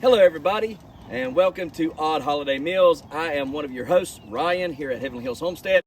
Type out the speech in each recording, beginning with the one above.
Hello everybody, and welcome to Odd Holiday Meals. I am one of your hosts, Ryan, here at Heavenly Hills Homestead.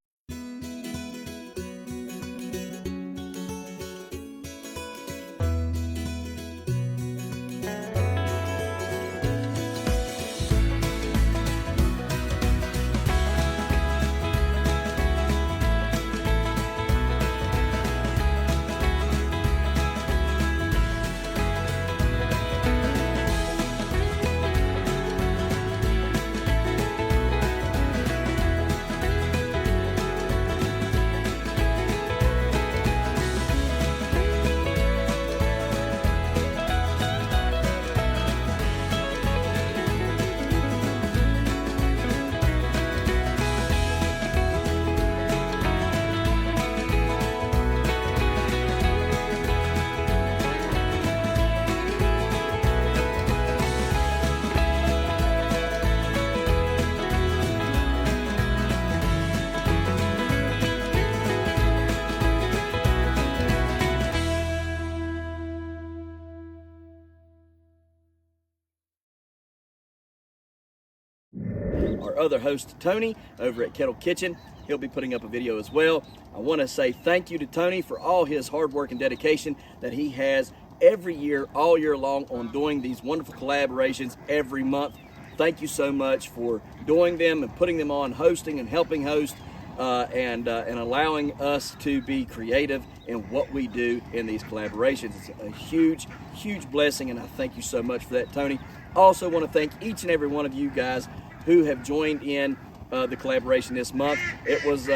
Our other host, Tony, over at Kettle Kitchen. He'll be putting up a video as well. I want to say thank you to Tony for all his hard work and dedication that he has every year, all year long, on doing these wonderful collaborations every month. Thank you so much for doing them and putting them on, hosting and helping host, and allowing us to be creative in what we do in these collaborations. It's a huge, huge blessing, and I thank you so much for that, Tony. Also want to thank each and every one of you guys who have joined in the collaboration this month. It was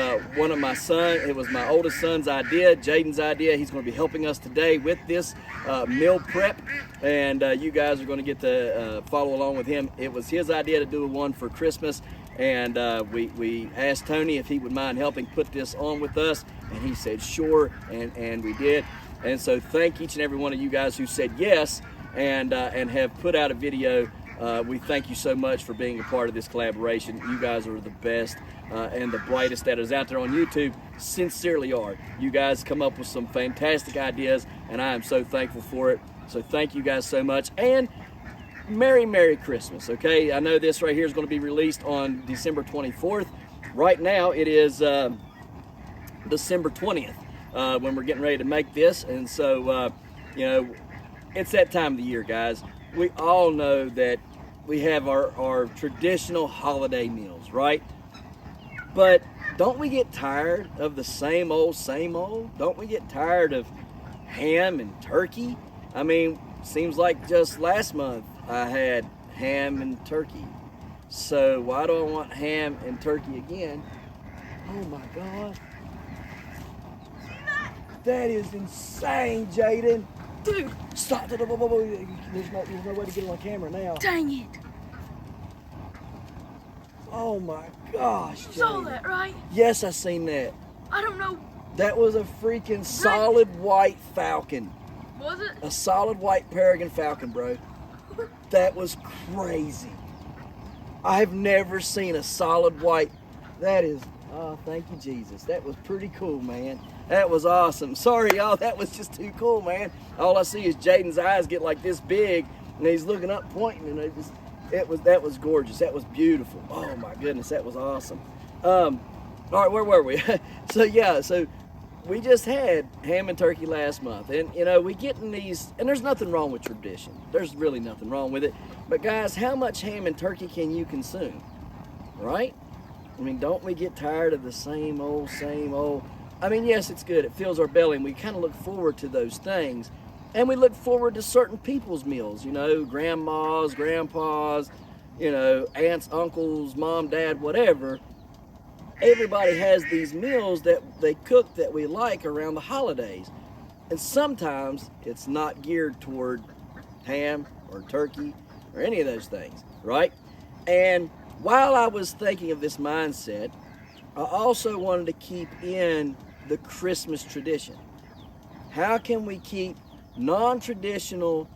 my oldest son's idea, Jaden's idea. He's going to be helping us today with this meal prep, and you guys are going to get to follow along with him. It was his idea to do one for Christmas, and we asked Tony if he would mind helping put this on with us, and he said sure, and we did. And so thank each and every one of you guys who said yes and have put out a video. We thank you so much for being a part of this collaboration. You guys are the best and the brightest that is out there on YouTube. Sincerely are. You guys come up with some fantastic ideas, and I am so thankful for it. So thank you guys so much, and Merry Christmas, okay? I know this right here is going to be released on December 24th. Right now it is December 20th when we're getting ready to make this, and so you know, it's that time of the year, guys. We all know that we have our traditional holiday meals, right? But don't we get tired of the same old? Don't we get tired of ham and turkey? I mean, seems like just last month I had ham and turkey. So why do I want ham and turkey again? Oh my God. That is insane, Jaden. Dude! Stop! There's no way to get it on camera now. Dang it! Oh my gosh! You saw that, right? Yes, I seen that. I don't know. That was a freaking solid white falcon. Was it? A solid white peregrine falcon, bro. That was crazy. I've never seen a solid white. That is. Oh, thank you, Jesus. That was pretty cool, man. That was awesome. Sorry, y'all. That was just too cool, man. All I see is Jaden's eyes get like this big, and he's looking up, pointing, and that was gorgeous. That was beautiful. Oh my goodness, that was awesome. All right, where were we? So we just had ham and turkey last month, and you know, we get in these, and there's nothing wrong with tradition. There's really nothing wrong with it. But guys, how much ham and turkey can you consume? Right? I mean, don't we get tired of the same old? I mean, yes, it's good. It fills our belly, and we kind of look forward to those things. And we look forward to certain people's meals, you know, grandmas, grandpas, you know, aunts, uncles, mom, dad, whatever. Everybody has these meals that they cook that we like around the holidays. And sometimes it's not geared toward ham or turkey or any of those things, right? And while I was thinking of this mindset, I also wanted to keep in the Christmas tradition. How can we keep non-traditional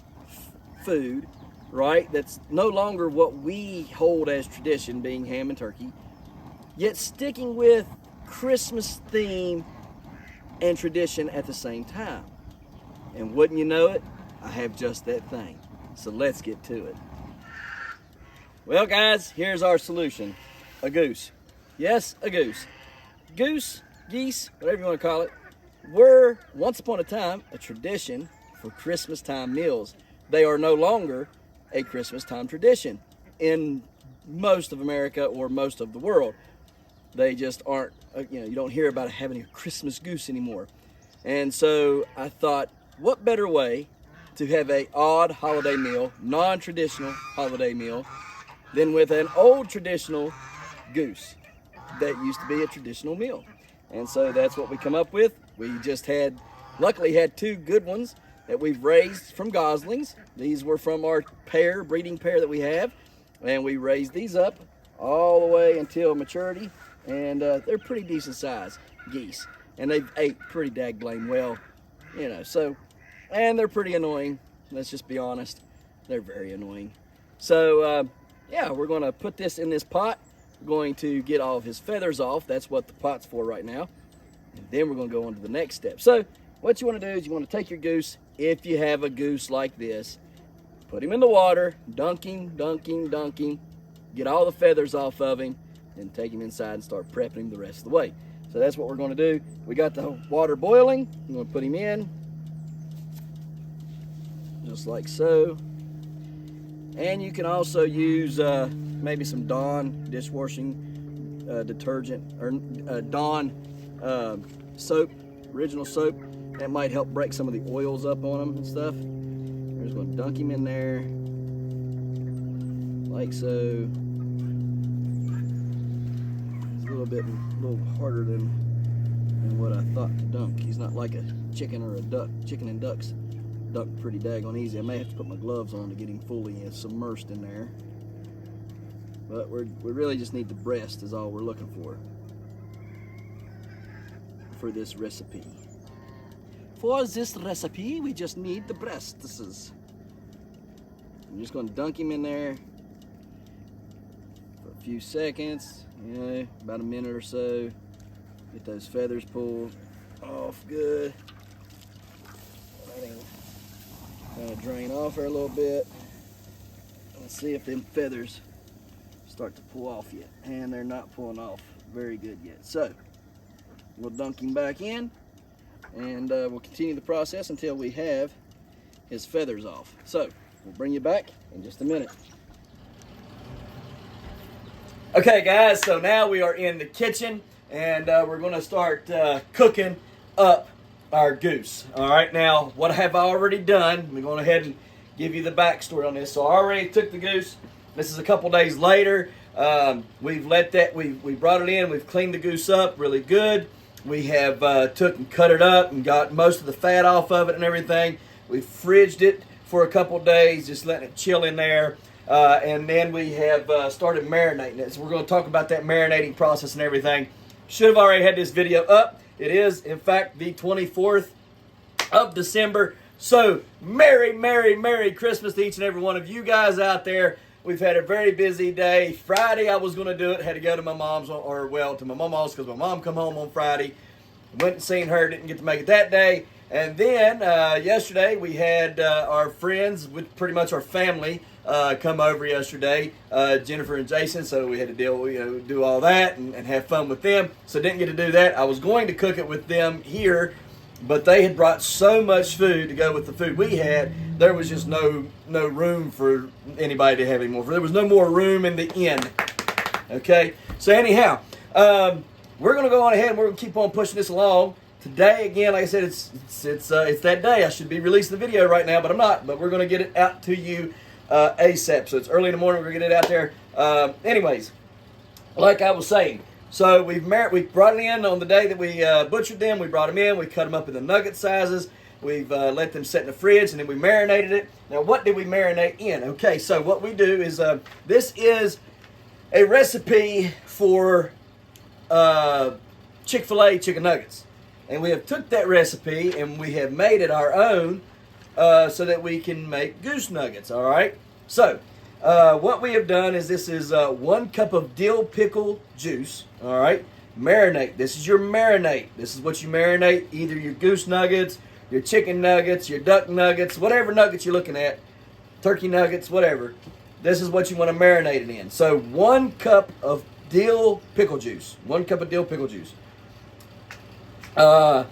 food, right, that's no longer what we hold as tradition, being ham and turkey, yet sticking with Christmas theme and tradition at the same time? And wouldn't you know it, I have just that thing. So let's get to it. Well, guys, here's our solution. A goose. Yes, a goose. Goose, geese, whatever you want to call it, were once upon a time a tradition for Christmas time meals. They are no longer a Christmas time tradition in most of America or most of the world. They just aren't, you don't hear about having a Christmas goose anymore. And so I thought, what better way to have an odd holiday meal, non-traditional holiday meal, than with an old traditional goose that used to be a traditional meal. And so that's what we come up with. We just luckily had two good ones that we've raised from goslings. These were from our breeding pair that we have. And we raised these up all the way until maturity. And they're pretty decent size geese. And they've ate pretty dag-blame well, so, and they're pretty annoying. Let's just be honest. They're very annoying. So, yeah, we're going to put this in this pot. We're going to get all of his feathers off. That's what the pot's for right now. And then we're going to go on to the next step. So what you want to do is you want to take your goose, if you have a goose like this, put him in the water, dunk him, get all the feathers off of him, and take him inside and start prepping him the rest of the way. So that's what we're going to do. We got the water boiling. I'm going to put him in, just like so. And you can also use maybe some Dawn dishwashing detergent or Dawn soap, original soap. That might help break some of the oils up on them and stuff. We're just going to dunk him in there like so. It's a little harder than what I thought to dunk. He's not like a chicken or a duck. Chicken and ducks duck pretty daggone easy. I may have to put my gloves on to get him fully submersed in there. But we really just need the breast is all we're looking for this recipe. For this recipe, we just need the breasts. I'm just going to dunk him in there for a few seconds, about a minute or so. Get those feathers pulled off good. Let him kind of drain off her a little bit. Let's see if them feathers start to pull off yet. And they're not pulling off very good yet. So we'll dunk him back in, and we'll continue the process until we have his feathers off. So we'll bring you back in just a minute. Okay guys, so now we are in the kitchen, and we're going to start cooking up our goose. All right, now what have I already done? We're going ahead and give you the backstory on this. So I already took the goose. This is a couple days later. We brought it in. We've cleaned the goose up really good. We have took and cut it up and got most of the fat off of it and everything. We fridged it for a couple days, just letting it chill in there. And then we have started marinating it. So we're going to talk about that marinating process and everything. Should have already had this video up. It is, in fact, the 24th of December. So, Merry, Merry, Merry Christmas to each and every one of you guys out there. We've had a very busy day. Friday I was going to do it. Had to go to my mom's, to my mama's, because my mom come home on Friday. Went and seen her. Didn't get to make it that day. And then yesterday we had our friends, with pretty much our family, come over yesterday, Jennifer and Jason. So we had to do all that and have fun with them. So didn't get to do that. I was going to cook it with them here, but they had brought so much food to go with the food we had. There was just no room for anybody to have any more. There was no more room in the inn. Okay. So anyhow, we're going to go on ahead and we're going to keep on pushing this along. Today, again, like I said, it's that day. I should be releasing the video right now, but I'm not. But we're going to get it out to you ASAP. So it's early in the morning. We're going to get it out there. Anyways, like I was saying, so we brought it in on the day that we butchered them. We brought them in. We cut them up in the nugget sizes. We've let them sit in the fridge, and then we marinated it. Now, what did we marinate in? Okay, so what we do is this is a recipe for Chick-fil-A chicken nuggets. And we have took that recipe and we have made it our own so that we can make goose nuggets, all right? So, what we have done is this is 1 cup of dill pickle juice, all right? Marinate. This is your marinate. This is what you marinate, either your goose nuggets, your chicken nuggets, your duck nuggets, whatever nuggets you're looking at, turkey nuggets, whatever. this is what you want to marinate it in. So 1 cup of dill pickle juice. 1 cup of dill pickle juice. Half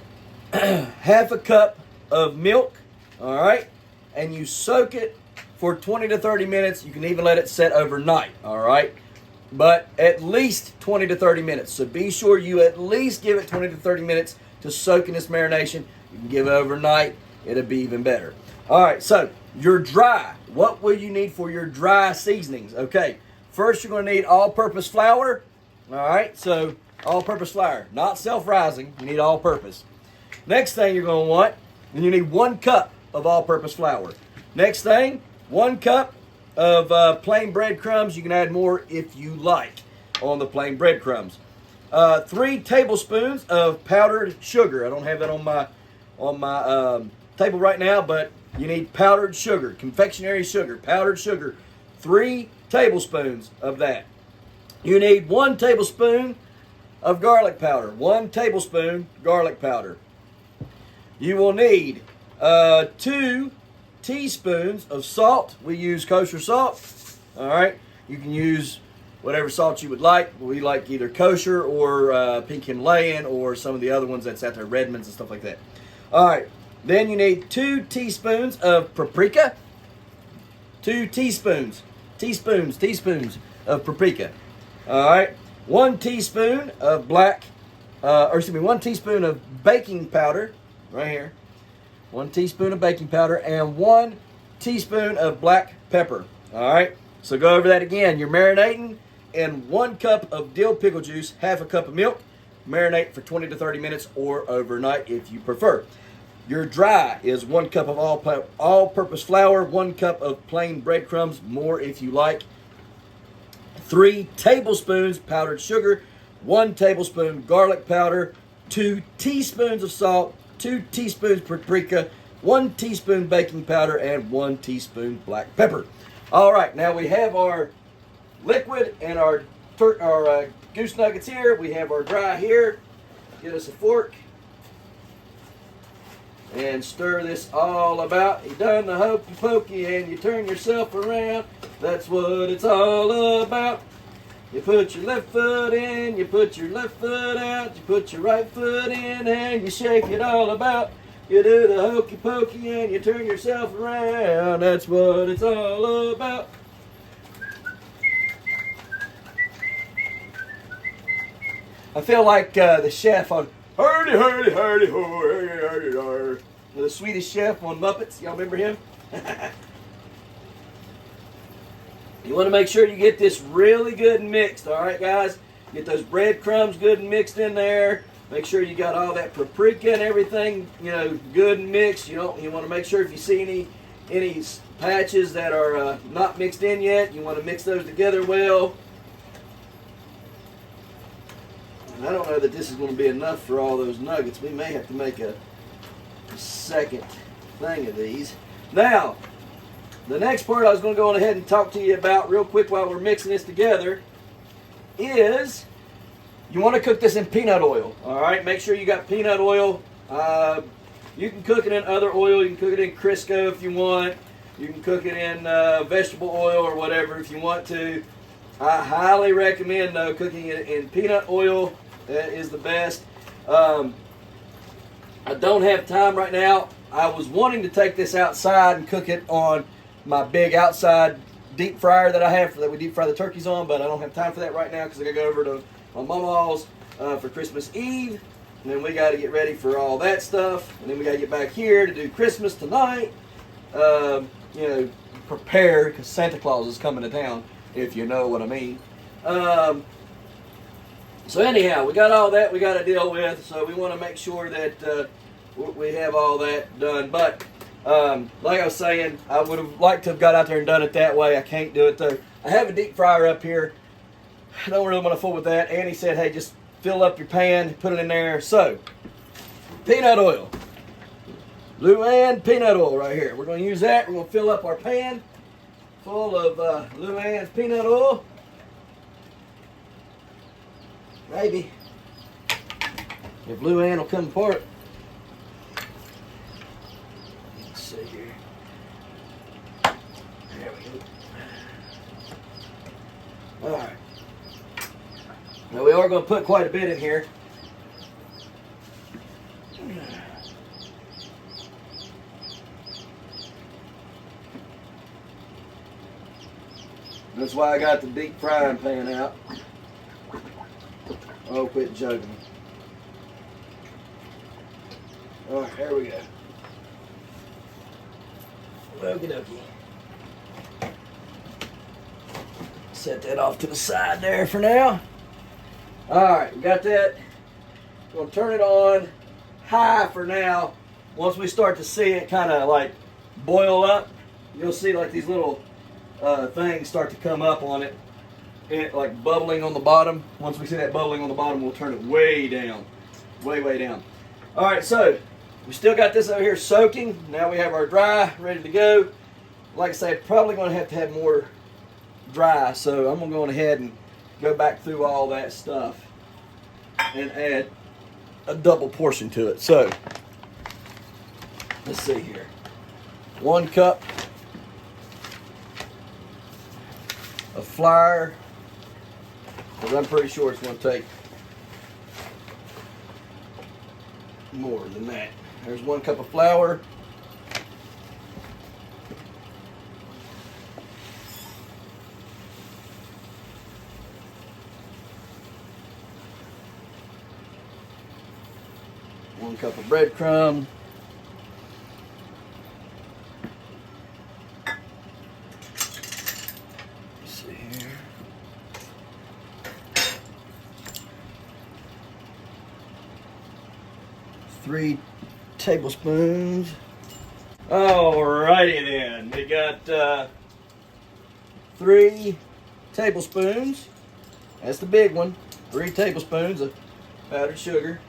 a cup of milk. All right. And you soak it for 20 to 30 minutes. You can even let it set overnight. All right. But at least 20 to 30 minutes. So be sure you at least give it 20 to 30 minutes to soak in this marination. You can give it overnight. It'll be even better. All right, so your dry. What will you need for your dry seasonings? Okay, first you're going to need all-purpose flour. All right, so all-purpose flour. Not self-rising. You need all-purpose. Next thing you're going to want, you need 1 cup of all-purpose flour. Next thing, 1 cup of plain breadcrumbs. You can add more if you like on the plain breadcrumbs. 3 tablespoons of powdered sugar. I don't have that on my table right now, but you need powdered sugar, confectionery sugar, powdered sugar. 3 tablespoons of that. You need 1 tablespoon of garlic powder. 1 tablespoon garlic powder. You will need 2 teaspoons of salt. We use kosher salt. All right. You can use whatever salt you would like. We like either kosher or pink Himalayan or some of the other ones that's out there, Redmonds and stuff like that. All right. Then you need 2 teaspoons of paprika. 2 teaspoons of paprika. All right. 1 teaspoon of 1 teaspoon of baking powder, right here. 1 teaspoon of baking powder and 1 teaspoon of black pepper. All right. So go over that again. You're marinating in 1 cup of dill pickle juice, half a cup of milk. Marinate for 20 to 30 minutes or overnight if you prefer. Your dry is 1 cup of all-purpose flour, 1 cup of plain breadcrumbs, more if you like. 3 tablespoons powdered sugar, 1 tablespoon garlic powder, 2 teaspoons of salt, 2 teaspoons paprika, 1 teaspoon baking powder, and 1 teaspoon black pepper. All right, now we have our liquid and our goose nuggets here. We have our dry here. Get us a fork and stir this all about. You done the hokey pokey and you turn yourself around. That's what it's all about. You put your left foot in, you put your left foot out, you put your right foot in and you shake it all about. You do the hokey pokey and you turn yourself around. That's what it's all about. I feel like the chef on Hurdy, hurdy, hurdy, ho, hurdy, hurdy, hurdy. The Swedish chef on Muppets. Y'all remember him? You want to make sure you get this really good and mixed, all right, guys? Get those breadcrumbs good and mixed in there. Make sure you got all that paprika and everything, good and mixed. You want to make sure if you see any patches that are not mixed in yet, you want to mix those together well. And I don't know that this is going to be enough for all those nuggets. We may have to make a second thing of these. Now, the next part I was going to go on ahead and talk to you about real quick while we're mixing this together is you want to cook this in peanut oil. All right, make sure you got peanut oil. You can cook it in other oil. You can cook it in Crisco if you want. You can cook it in vegetable oil or whatever if you want to. I highly recommend though cooking it in peanut oil. That is the best. I don't have time right now. I was wanting to take this outside and cook it on my big outside deep fryer that I have that we deep fry the turkeys on, but I don't have time for that right now because I got to go over to my mama's for Christmas Eve, and then we got to get ready for all that stuff, and then we got to get back here to do Christmas tonight. Prepare because Santa Claus is coming to town, if you know what I mean. So anyhow, we got all that we got to deal with, so we want to make sure that we have all that done. But like I was saying, I would have liked to have got out there and done it that way. I can't do it though. I have a deep fryer up here. I don't really want to fool with that. Annie said, hey, just fill up your pan, put it in there. So, peanut oil. Luann peanut oil right here. We're going to use that. We're going to fill up our pan full of Luann's peanut oil. Maybe. If Luann will come apart. Let's see here. There we go. Now we are going to put quite a bit in here. That's why I got the deep frying pan out. Oh, quit joking. All right, there we go. Okie dokie. Set that off to the side there for now. All right, we got that. We'll turn it on high for now. Once we start to see it kind of like boil up, you'll see like these little things start to come up on it, and like bubbling on the bottom. Once we see that bubbling on the bottom, we'll turn it way down, way down. All right, so we still got this over here soaking. Now we have our dry ready to go. Like I say, probably going to have more dry, so I'm going to go ahead and go back through all that stuff and add a double portion to it. So let's see here. 1 cup of flour, because I'm pretty sure it's going to take more than that. There's 1 cup of flour. One cup of breadcrumb. Let's see here. 3 tablespoons. Alrighty then. We got 3 tablespoons. That's the big one. 3 tablespoons of powdered sugar.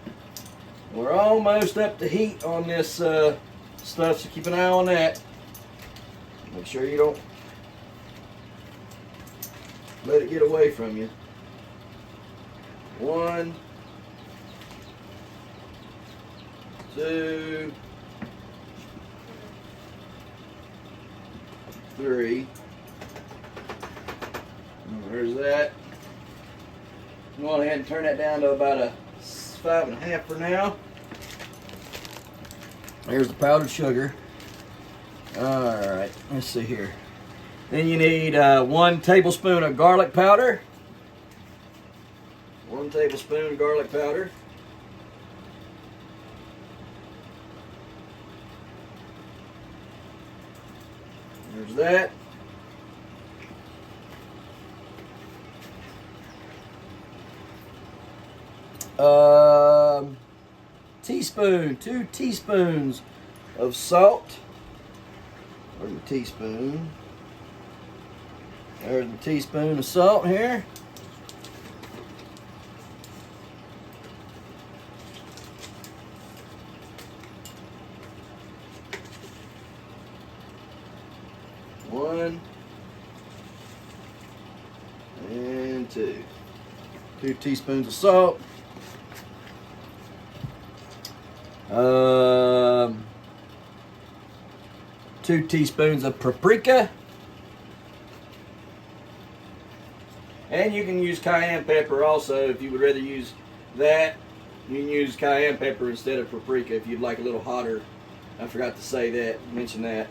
We're almost up to heat on this stuff, so keep an eye on that. Make sure you don't let it get away from you. 1, 2, 3. There's that. Go ahead and turn that down to about a 5.5 for now. Here's the powdered sugar. Alright, let's see here. Then you need 1 tablespoon of garlic powder. 1 tablespoon of garlic powder. There's that. Teaspoon, 2 teaspoons of salt. Where's the teaspoon? There's the teaspoon of salt here. One and 2. 2 teaspoons of salt. 2 teaspoons of paprika. And you can use cayenne pepper also if you would rather use that. You can use cayenne pepper instead of paprika if you'd like a little hotter. I forgot to say that, mention that.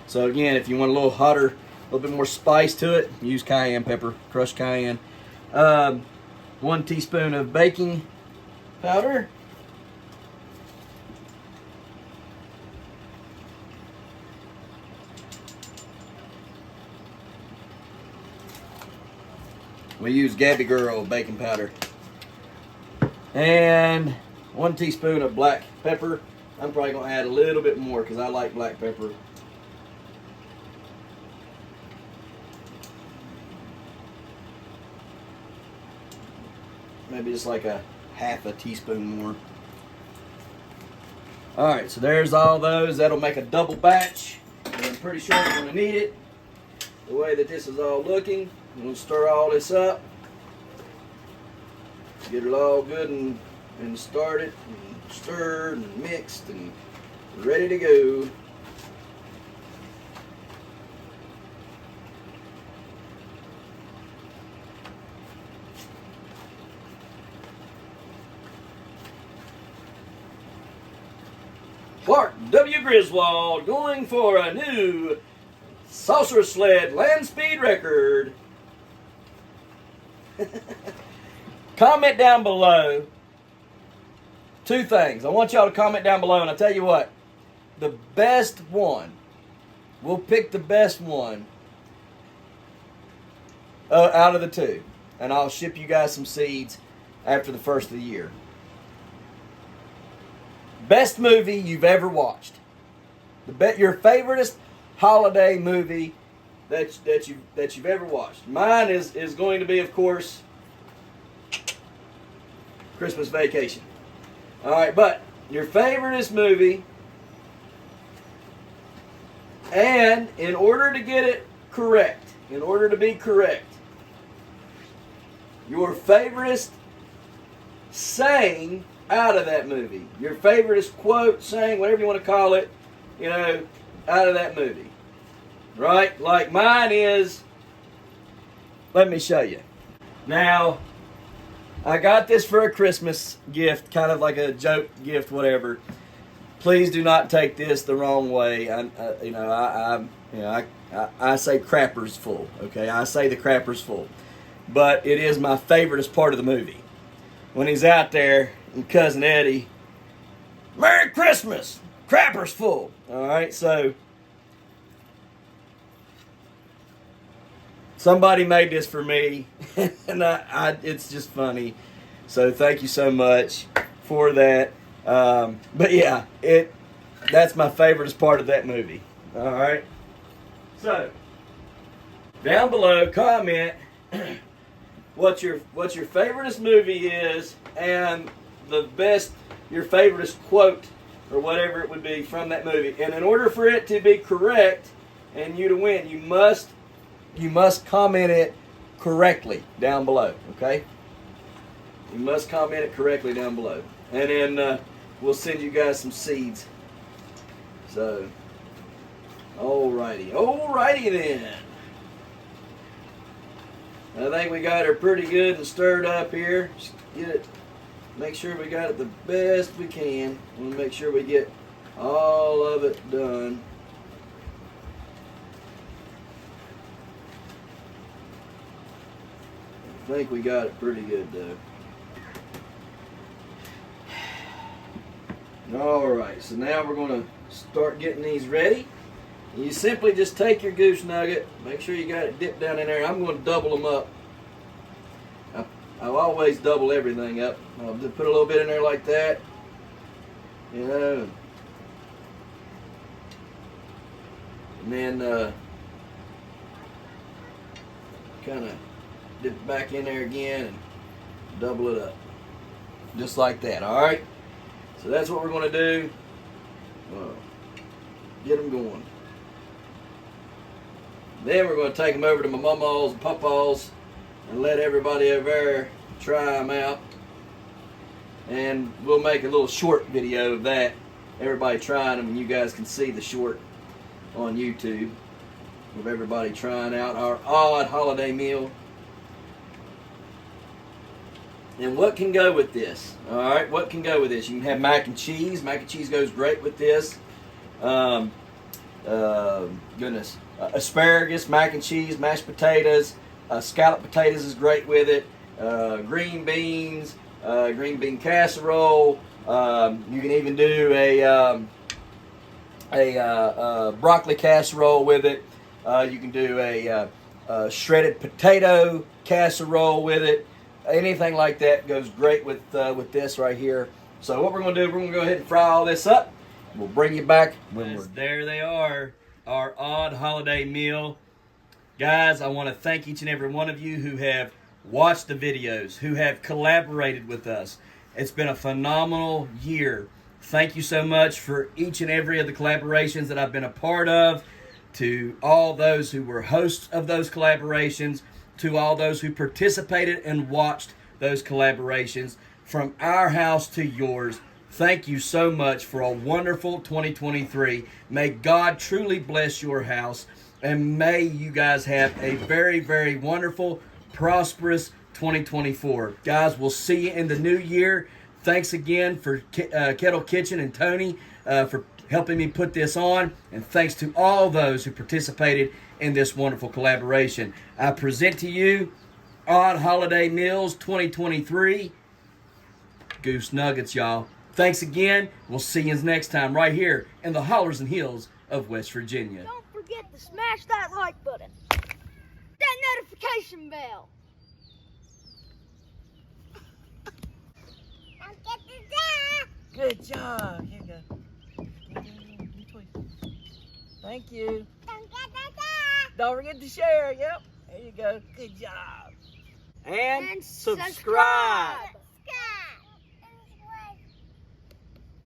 So again, if you want a little hotter, a little bit more spice to it, use cayenne pepper, crushed cayenne. 1 teaspoon of baking powder. We use Gabby Girl baking powder. And 1 teaspoon of black pepper. I'm probably going to add a little bit more because I like black pepper. Maybe just like a half a teaspoon more. Alright, so there's all those. That'll make a double batch. And I'm pretty sure we're going to need it. The way that this is all looking. I'm going to stir all this up. Get it all good and started, and stirred and mixed and ready to go. Clark W. Griswold going for a new saucer sled land speed record. Comment down below 2 things. I want y'all to comment down below, and I'll tell you what, the best one, we'll pick the best one out of the 2, and I'll ship you guys some seeds after the first of the year. Best movie you've ever watched. Your favoriteest holiday movie that you've ever watched. Mine is going to be, of course, Christmas Vacation. All right, but your favoriteest movie, and in order to get it correct, in order to be correct, your favoriteest saying out of that movie. Your favoriteest quote, saying, whatever you want to call it, out of that movie. Right? Like mine is, let me show you. Now, I got this for a Christmas gift, kind of like a joke gift, whatever. Please do not take this the wrong way. I say crapper's full. Okay, I say the crapper's full, but it is my favoriteest part of the movie when he's out there and Cousin Eddie, Merry Christmas, crapper's full. All right, so somebody made this for me, and it's just funny. So thank you so much for that. But yeah, that's my favoriteest part of that movie. All right. So down below, comment what your favoriteest movie is and your favoriteest quote or whatever it would be from that movie. And in order for it to be correct and you to win, you must comment it correctly down below. Okay. You must comment it correctly down below, and then we'll send you guys some seeds. So, alrighty then. I think we got her pretty good and stirred up here. Just get it. Make sure we got it the best we can. We'll make sure we get all of it done. I think we got it pretty good though. Alright, so now we're going to start getting these ready. You simply just take your goose nugget, make sure you got it dipped down in there. I'm going to double them up. I'll always double everything up. I'll just put a little bit in there like that. And then kind of dip it back in there again and double it up. Just like that, alright? So that's what we're going to do. Get them going. Then we're going to take them over to my mama's and papa's and let everybody over there try them out. And we'll make a little short video of that. Everybody trying them, and you guys can see the short on YouTube of everybody trying out our odd holiday meal. And what can go with this? All right, what can go with this? You can have mac and cheese. Mac and cheese goes great with this. Asparagus, mac and cheese, mashed potatoes, scalloped potatoes is great with it. Green beans, green bean casserole. You can even do a broccoli casserole with it. You can do a shredded potato casserole with it. Anything like that goes great with this right here. So what we're going to do, we're going to go ahead and fry all this up. We'll bring you back when we're... There they are, our odd holiday meal. Guys, I want to thank each and every one of you who have watched the videos, who have collaborated with us. It's been a phenomenal year. Thank you so much for each and every of the collaborations that I've been a part of, to all those who were hosts of those collaborations, to all those who participated and watched those collaborations, from our house to yours. Thank you so much for a wonderful 2023. May God truly bless your house, and may you guys have a very, very wonderful, prosperous 2024. Guys, we'll see you in the new year. Thanks again for Kettle Kitchen and Tony for helping me put this on, and thanks to all those who participated in this wonderful collaboration. I present to you Odd Holiday Meals 2023 Goose Nuggets, y'all. Thanks again. We'll see you next time right here in the hollers and hills of West Virginia. Don't forget to smash that like button, that notification bell. Good job. Here you go. Thank you. Don't forget to share. Yep. There you go. Good job. And subscribe.